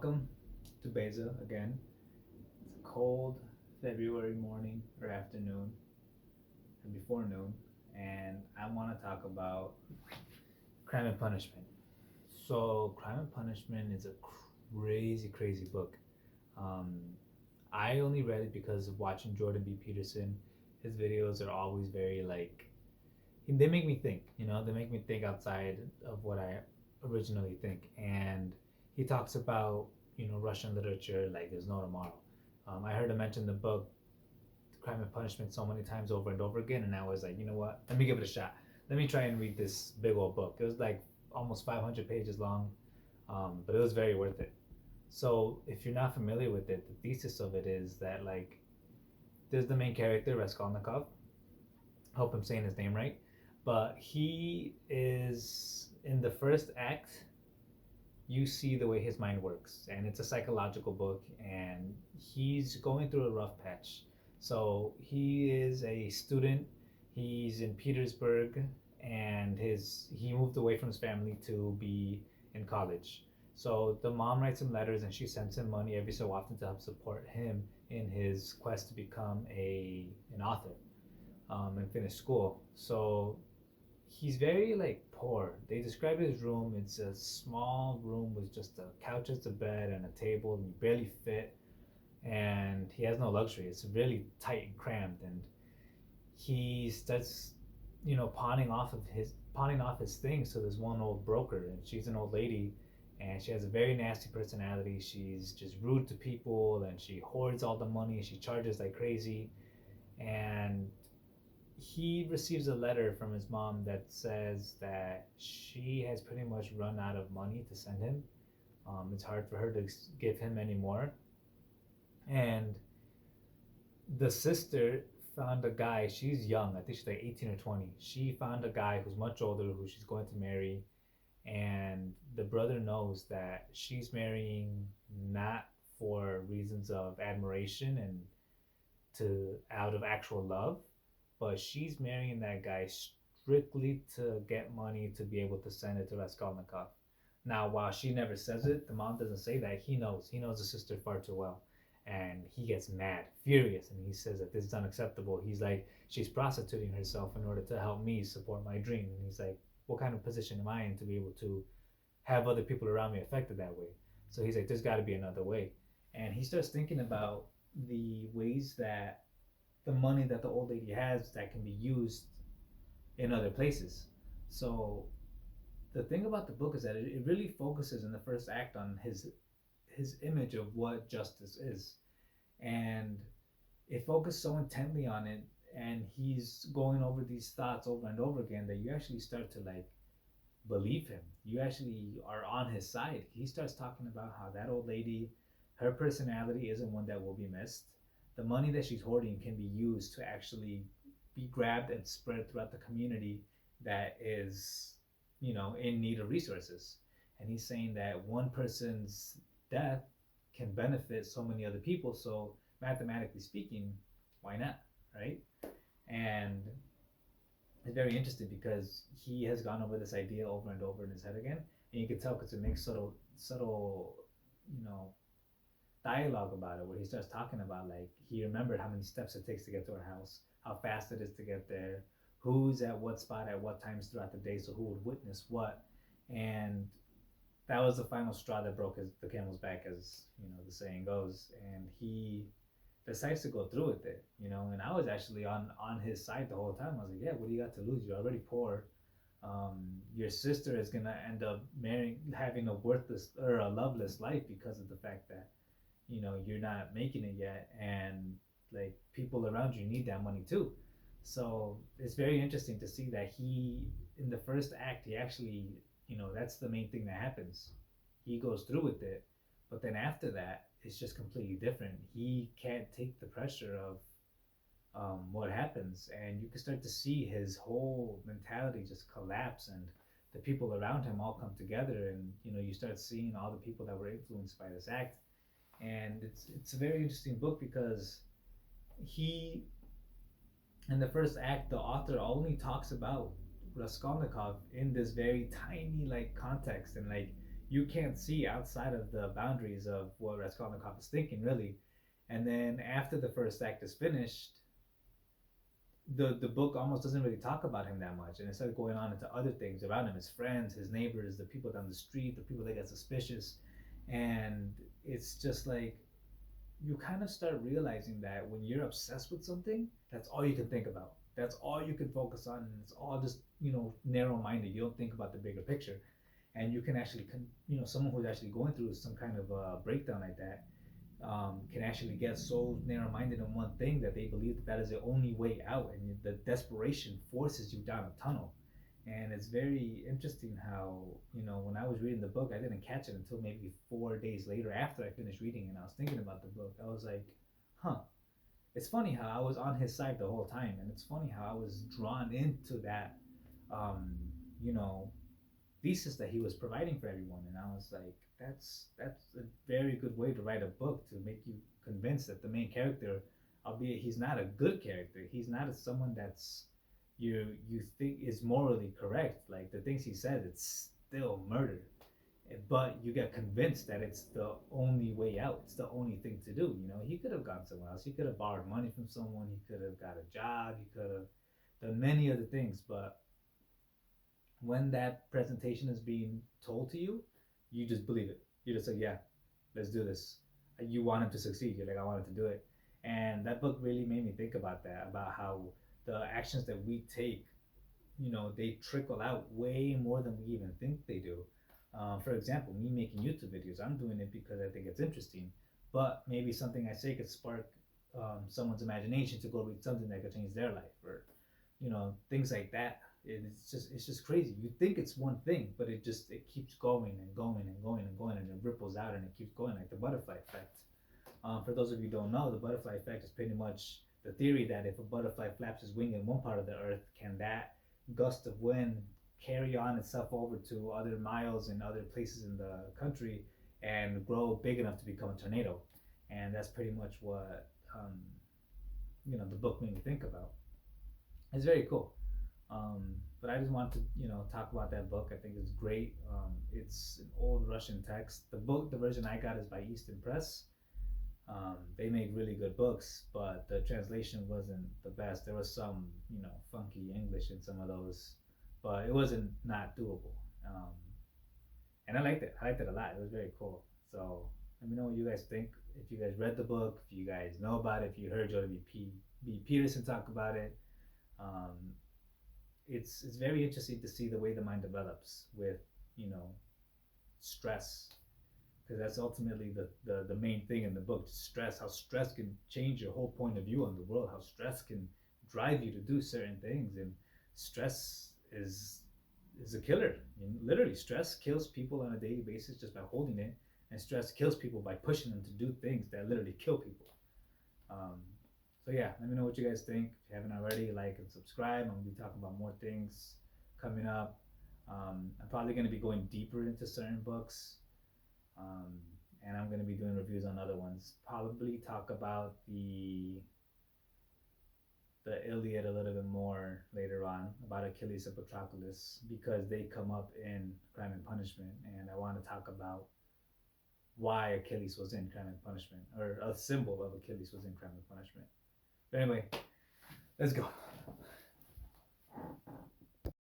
Welcome to Beza again. It's a cold February morning or afternoon or before noon, and I want to talk about Crime and Punishment. So, Crime and Punishment is a crazy, crazy book. Um, I only read it because of watching Jordan B. Peterson. His videos are always very they make me think, they make me think outside of what I originally think. And he talks about, Russian literature like there's no tomorrow. I heard him mention the book Crime and Punishment so many times over and over again, and I was like, you know what? Let me give it a shot. Let me try and read this big old book. It was like almost 500 pages long, but it was very worth it. So if you're not familiar with it, the thesis of it is that there's the main character Raskolnikov. Hope I'm saying his name right, but he is in the first act. You see the way his mind works, and it's a psychological book, and he's going through a rough patch. So he is a student. He's in Petersburg, and his he moved away from his family to be in college. So the mom writes him letters, and she sends him money every so often to help support him in his quest to become a an author, and finish school. So he's very poor. They describe his room. It's a small room with just a couch as a bed and a table, and you barely fit. And he has no luxury. It's really tight and cramped. And he starts, pawning off his things to this one old broker, and she's an old lady, and she has a very nasty personality. She's just rude to people, and she hoards all the money. She charges like crazy, and he receives a letter from his mom that says that she has pretty much run out of money to send him. It's hard for her to give him any more. And the sister found a guy. She's young. I think she's like 18 or 20. She found a guy who's much older who she's going to marry. And the brother knows that she's marrying not for reasons of admiration and to out of actual love, but she's marrying that guy strictly to get money to be able to send it to Raskolnikov. Now, while she never says it, the mom doesn't say that. He knows. He knows the sister far too well. And he gets mad, furious, and he says that this is unacceptable. He's like, she's prostituting herself in order to help me support my dream. And he's like, what kind of position am I in to be able to have other people around me affected that way? So he's like, there's got to be another way. And he starts thinking about the ways that the money that the old lady has that can be used in other places. So the thing about the book is that it really focuses in the first act on his image of what justice is, and it focused so intently on it, and he's going over these thoughts over and over again that you actually start to believe him. You actually are on his side. He starts talking about how that old lady, her personality isn't one that will be missed. The money that she's hoarding can be used to actually be grabbed and spread throughout the community that is, in need of resources. And he's saying that one person's death can benefit so many other people. So mathematically speaking, why not, right? And it's very interesting because he has gone over this idea over and over in his head again, and you can tell because it makes subtle, you know, dialogue about it, where he starts talking about he remembered how many steps it takes to get to her house, how fast it is to get there, who's at what spot at what times throughout the day, so who would witness what, and that was the final straw that broke the camel's back, as the saying goes, and he decides to go through with it, and I was actually on his side the whole time. I was like, yeah, what do you got to lose? You're already poor. Your sister is gonna end up having a worthless or a loveless life because of the fact that you're not making it yet, and people around you need that money too. So it's very interesting to see that he, in the first act, he actually, that's the main thing that happens. He goes through with it, but then after that it's just completely different. He can't take the pressure of what happens, and you can start to see his whole mentality just collapse, and the people around him all come together, and you start seeing all the people that were influenced by this act. And it's a very interesting book because he, in the first act, the author only talks about Raskolnikov in this very tiny context, and you can't see outside of the boundaries of what Raskolnikov is thinking, really. And then after the first act is finished, the book almost doesn't really talk about him that much, and instead of going on into other things around him, his friends, his neighbors, the people down the street, the people that get suspicious, and it's just like you kind of start realizing that when you're obsessed with something, that's all you can think about. That's all you can focus on, and it's all just narrow-minded. You don't think about the bigger picture, and you can actually, someone who's actually going through some kind of breakdown like that can actually get so narrow-minded in one thing that they believe that is the only way out, and the desperation forces you down a tunnel. And it's very interesting how when I was reading the book, I didn't catch it until maybe 4 days later after I finished reading it. And I was thinking about the book. I was like, huh. It's funny how I was on his side the whole time, and it's funny how I was drawn into that, um, you know, thesis that he was providing for everyone. And I was like, that's a very good way to write a book, to make you convinced that the main character, albeit he's not a good character, he's not someone that's you think is morally correct. Like the things he says, it's still murder, but you get convinced that it's the only way out. It's the only thing to do. He could have gone somewhere else. He could have borrowed money from someone. He could have got a job. He could have done many other things, but when that presentation is being told to you, you just believe it. You just say, yeah, let's do this. You want him to succeed. You're like, I want him to do it. And that book really made me think about that, about how the actions that we take, they trickle out way more than we even think they do. For example, me making YouTube videos, I'm doing it because I think it's interesting, but maybe something I say could spark someone's imagination to go read something that could change their life, or things like that. It's just crazy. You think it's one thing, but it keeps going and going and going and going, and it ripples out and it keeps going, like the butterfly effect. For those of you who don't know, the butterfly effect is pretty much the theory that if a butterfly flaps his wing in one part of the earth, can that gust of wind carry on itself over to other miles and other places in the country and grow big enough to become a tornado? And that's pretty much what the book made me think about. It's very cool. But I just wanted to, talk about that book. I think it's great. It's an old Russian text. The version I got is by Easton Press. They make really good books, but the translation wasn't the best. There was some, funky English in some of those, but it wasn't not doable. And I liked it. I liked it a lot. It was very cool. So let me know what you guys think. If you guys read the book, if you guys know about it, if you heard Jordan B. Peterson talk about it. It's very interesting to see the way the mind develops with stress, because that's ultimately the main thing in the book. Stress, how stress can change your whole point of view on the world, how stress can drive you to do certain things. And stress is a killer. Literally, stress kills people on a daily basis just by holding it, and stress kills people by pushing them to do things that literally kill people. um, so yeah, let me know what you guys think. If you haven't already, like and subscribe. I'm gonna be talking about more things coming up. I'm probably gonna be going deeper into certain books, um, and I'm gonna be doing reviews on other ones. Probably talk about the Iliad a little bit more later on, about Achilles and Patroclus, because they come up in Crime and Punishment, and I want to talk about why Achilles was in Crime and Punishment, or a symbol of Achilles was in Crime and Punishment. But anyway, let's go.